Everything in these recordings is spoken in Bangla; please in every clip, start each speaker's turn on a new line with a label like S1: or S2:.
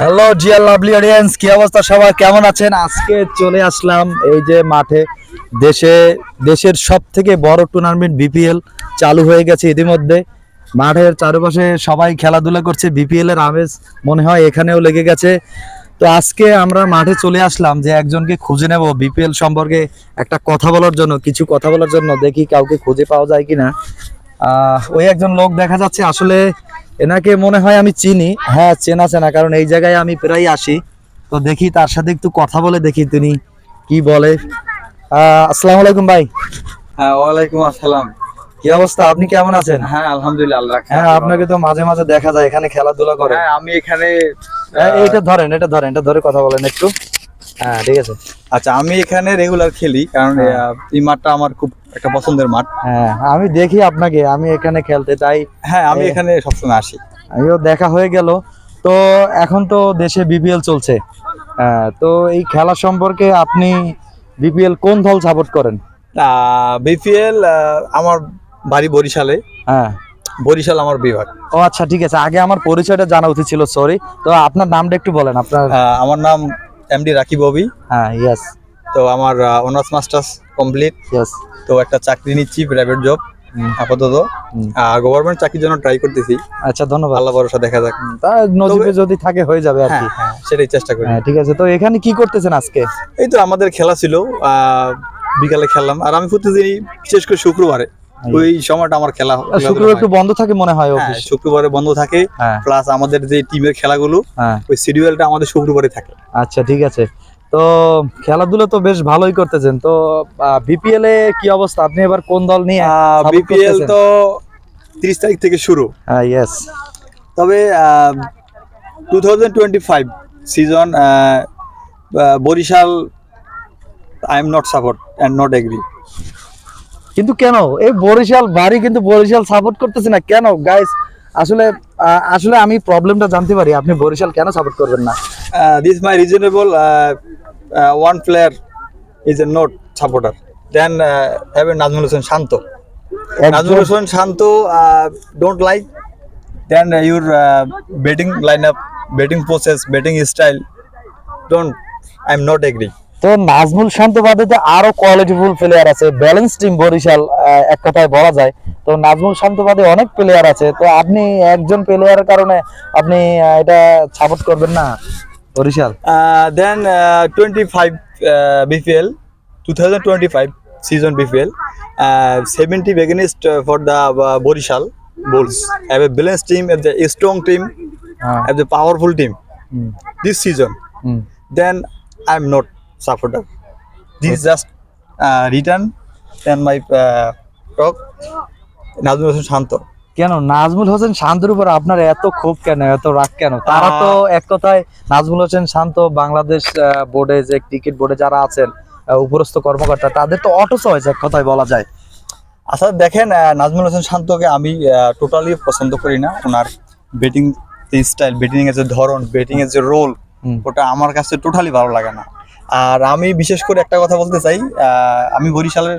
S1: হ্যালো ডিয়ার লাভলি অডিয়েন্স, কি অবস্থা সবাই, কেমন আছেন? আজকে চলে আসলাম এই যে মাঠে। দেশের সব থেকে বড় টুর্নামেন্ট বিপিএল চালু হয়ে গেছে ইতিমধ্যে। মাঠের চারপাশে সবাই খেলাধুলা করছে, বিপিএল এর আমেজ মনে হয় এখানেও লেগে গেছে। তো আজকে আমরা মাঠে চলে আসলাম যে একজনকে খুঁজে নেব বিপিএল সম্পর্কে একটা কথা বলার জন্য, কিছু কথা বলার জন্য। দেখি কাউকে খুঁজে পাওয়া যায় কিনা। ওই একজন লোক দেখা যাচ্ছে, আসলে এনাকে মনে হয় আমি চিনি। হ্যাঁ, চেনা চেনা, কারণ এই জায়গায় আমি প্রায় আসি। তো দেখি তার সাথে একটু কথা বলে দেখি তিনি কি বলে। আসসালামু আলাইকুম ভাই।
S2: হ্যাঁ, ওয়ালাইকুম আসসালাম।
S1: কি অবস্থা, আপনি কেমন আছেন?
S2: হ্যাঁ, আলহামদুলিল্লাহ, আল্লাহ রাখছে।
S1: হ্যাঁ, আপনাকে তো মাঝে মাঝে দেখা যায় এখানে খেলাধুলা করে।
S2: হ্যাঁ, আমি এখানে
S1: হ্যাঁ, এটা ধরেন, এটা ধরে কথা বলেন একটু। হ্যাঁ, ঠিক আছে।
S2: আচ্ছা, আমি এখানে রেগুলার খেলি, কারণ এই মাঠটা আমার খুব একটা পছন্দের মাঠ।
S1: হ্যাঁ, আমি দেখি আপনাকে, আমি এখানে খেলতে তাই।
S2: হ্যাঁ, আমি এখানে সবসময় আসি।
S1: আমিও দেখা হয়ে গেল। তো এখন তো দেশে বিপিএল চলছে। তো এই খেলা সম্পর্কে আপনি বিপিএল কোন দল সাপোর্ট করেন?
S2: বিপিএল আমার বাড়ি বরিশালে।
S1: হ্যাঁ,
S2: বরিশাল আমার বিভাগ।
S1: ও আচ্ছা, ঠিক আছে। আগে আমার পরিচয়টা জানা উচিত ছিল, সরি। তো আপনার নামটা একটু বলেন আপনার।
S2: আমার নাম এমডি রাকিব ববি।
S1: হ্যাঁ, ইয়েস।
S2: তো আমার অনার্স মাস্টার্স কমপ্লিট।
S1: ইয়েস।
S2: তো একটা চাকরি নিচ্ছি, প্রাইভেট জব আপাতত। গভর্নমেন্ট চাকরির জন্য ট্রাই করতেছি।
S1: আচ্ছা, ধন্যবাদ।
S2: আল্লাহ ভরসা, দেখা যাক।
S1: তা নজিবে যদি থাকে হয়ে যাবে আর কি।
S2: হ্যাঁ, সেটাই চেষ্টা করি।
S1: হ্যাঁ, ঠিক আছে। তো এখানে কি করতেছেন আজকে?
S2: এই তো আমাদের খেলা ছিল, বিকালে খেললাম। আর আমি প্রতিদিনই, বিশেষ করে শুক্রবারে, ওই সময়টা আমার খেলা
S1: শুক্রবার একটু বন্ধ থাকে মনে হয় অফিস।
S2: শুক্রবারে বন্ধ থাকে।
S1: হ্যাঁ।
S2: প্লাস আমাদের যে টিমের খেলাগুলো,
S1: হ্যাঁ।
S2: ওই শিডিউলটা আমাদের শুক্রবারে থাকে।
S1: আচ্ছা, ঠিক আছে। তো খেলাধুলা তো বেশ ভালোই করতেছেন। তো বিপিএল এ কি অবস্থা, আপনি এবার কোন দল নিয়ে
S2: বিপিএল তো 30 তারিখ থেকে শুরু।
S1: হ্যাঁ, ইয়েস।
S2: তবে 2025 season Barishal, I am not support and not agree.
S1: কিন্তু কেন এই বরিশাল বাড়ি, কিন্তু বরিশাল সাপোর্ট করতেছে না কেন গাইস? আসলে আসলে আমি প্রবলেমটা জানতে পারি, আপনি বরিশাল কেন সাপোর্ট করবেন না?
S2: This my reasonable. One player is a not supporter. Then have a Nazmul Hossain Shanto. Nazmul Hossain Shanto don't like. Then your betting lineup, betting process, betting style. Don't. I'm not agree.
S1: তো নাজমুল শান্ত বাদে তো আরো কোয়ালিটিফুল প্লেয়ার আছে, ব্যালেন্স টিম বরিশাল এক কথায় বলা যায়। তো নাজমুল শান্ত বাদে অনেক প্লেয়ার আছে, তো আপনি একজন প্লেয়ারের কারণে আপনি এটা সাপোর্ট করবেন না Barishal?
S2: Then 25 BPL, 2025 season BPL, 70 against for the Borishal Bulls. Have a balanced team, have a strong team, have the powerful team. This season, then I'm not supporter. This is just return and my talk. Nazmul Hossain Shanto.
S1: কেন নাজমুল হোসেন শান্তর উপর আপনার এত ক্ষোভ কেন, এত রাগ কেন? তারা তো এক কথায়, নাজমুল হোসেন শান্ত বাংলাদেশ বোর্ডে, যে ক্রিকেট বোর্ডে যারা আছেন উপরস্থ কর্মকর্তা, তাদের তো অটো চয়েস এক কথায় বলা যায়।
S2: আচ্ছা দেখেন, নাজমুল হোসেন শান্তকে আমি টোটালি পছন্দ করি না। ওনার ব্যাটিং স্টাইল, ব্যাটিং এর যে ধরন, ব্যাটিং এর যে রোল, ওটা আমার কাছে টোটালি ভালো লাগে না। আর আমি বিশেষ করে একটা কথা বলতে চাই, আমি বরিশালের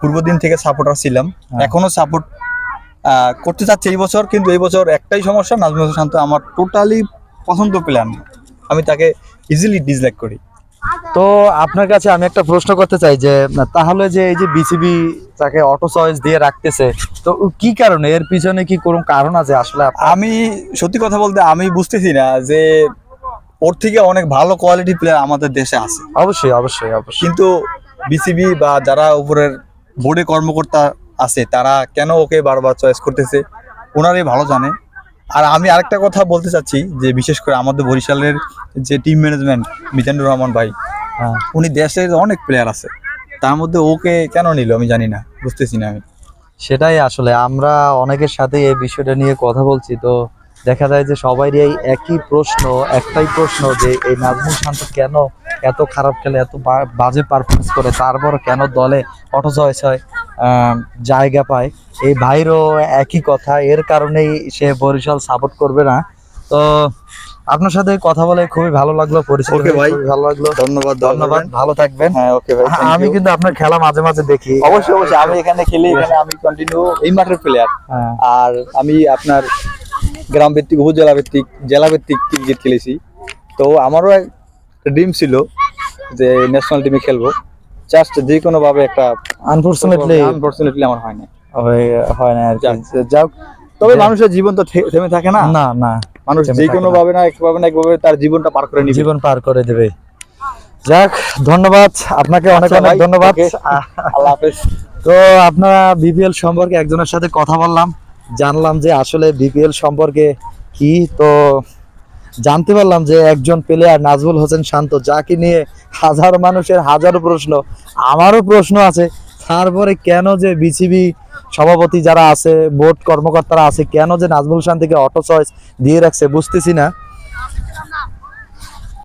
S2: পূর্বদিন থেকে সাপোর্টার ছিলাম, এখনো সাপোর্ট করতে চাচ্ছি এই বছর। কিন্তু এই বছর একটাই সমস্যা, নাজমুল হোসেন শান্ত আমার টোটালি পছন্দ প্লেয়ার না, আমি তাকে ইজিলি ডিসলাইক করি।
S1: তো আপনার কাছে আমি একটা প্রশ্ন করতে চাই যে তাহলে যে এই যে বিসিবি তাকে অটো চয়েস দিয়ে রাখতেছে, তো কি কারণে, এর পিছনে কি কোনো কারণ আছে আসলে?
S2: আমি সত্যি কথা বলতে আমি বুঝতেছি না যে ওর থেকে অনেক ভালো কোয়ালিটি প্লেয়ার আমাদের দেশে আছে।
S1: অবশ্যই অবশ্যই অবশ্যই,
S2: কিন্তু বিসিবি বা যারা উপরের বোর্ডে কর্মকর্তা আছে, তারা কেন ওকে বারবার চয়েস করতেছে, ওনারাই ভালো জানে। আর আমি আরেকটা কথা বলতে চাচ্ছি, যে বিশেষ করে আমাদের বরিশালের যে টিম ম্যানেজমেন্ট, মিজানুর রহমান ভাই, উনি দেশের অনেক প্লেয়ার আছে, তার মধ্যে ওকে কেন নিল আমি জানি না, বুঝতেছি না আমি।
S1: সেটাই আসলে আমরা অনেকের সাথে এই বিষয়টা নিয়ে কথা বলছি, তো দেখা যায় যে সবারই এই একই প্রশ্ন, একটাই প্রশ্ন, যে এই নাজমুল শান্ত কেন এত খারাপ খেলে, এত বাজে পারফরমেন্স করে, তারপর কেন দলে অটো চয়েস হয়, জায়গা পায়। এই ভাইরও একই কথা, এর কারণেই সে বরিশাল সাপোর্ট করবে না। তো আপনার সাথে কথা বলে খুবই ভালো লাগলো, পরিচয়
S2: ভাই,
S1: ভালো লাগলো।
S2: ধন্যবাদ,
S1: ধন্যবাদ, ভালো থাকবেন।
S2: হ্যাঁ, ওকে ভাই,
S1: আমি কিন্তু আপনার খেলা মাঝে মাঝে দেখি।
S2: অবশ্যই অবশ্যই, আমি এখানে খেলি, এখানে আমি কন্টিনিউ এই মাঠের প্লেয়ার। আর আমি আপনার গ্রাম ভিত্তিক, উপজেলা ভিত্তিক, জেলা ভিত্তিক ক্রিকেট খেলেছি। তো আমারও একটা ড্রিম ছিল যে ন্যাশনাল টিমে খেলবো, জাস্ট যে কোনো ভাবে একটা,
S1: আনফরচুনেটলি
S2: আনফরচুনেটলি আমার হয় না।
S1: হয় না আর কি।
S2: যাক।
S1: যাক,
S2: তবে
S1: যে-
S2: মানুষের জীবন তো থেমে থাকে না,
S1: না না,
S2: মানুষ
S1: থেমে
S2: যে
S1: থাকে
S2: কোনো
S1: না।
S2: ভাবে না একভাবে তার জীবনটা পার করে নিবে।
S1: জীবন পার করে দেবে। যাক, ধন্যবাদ আপনাকে, অনেক
S2: আচ্ছা
S1: অনেক
S2: ভাই,
S1: ধন্যবাদ।
S2: okay, আল্লাহ হাফেজ।
S1: তো আপনারা বিপিএল সম্পর্কে একজনের সাথে কথা বললাম, জানলাম যে আসলে বিপিএল সম্পর্কে কি। তো জানতে পারলাম যে একজন প্লেয়ার নাজমুল হোসেন শান্ত, যাকে নিয়ে হাজারো মানুষের হাজারো প্রশ্ন, আমারও প্রশ্ন আছে। তারপরে কেন যে বিসিবি সভাপতি যারা আছে, বোর্ড কর্মকর্তারা আছে, কেন যে নাজমুল শান্তকে অটো চয়েস দিয়ে রাখছে বুঝতেছি না।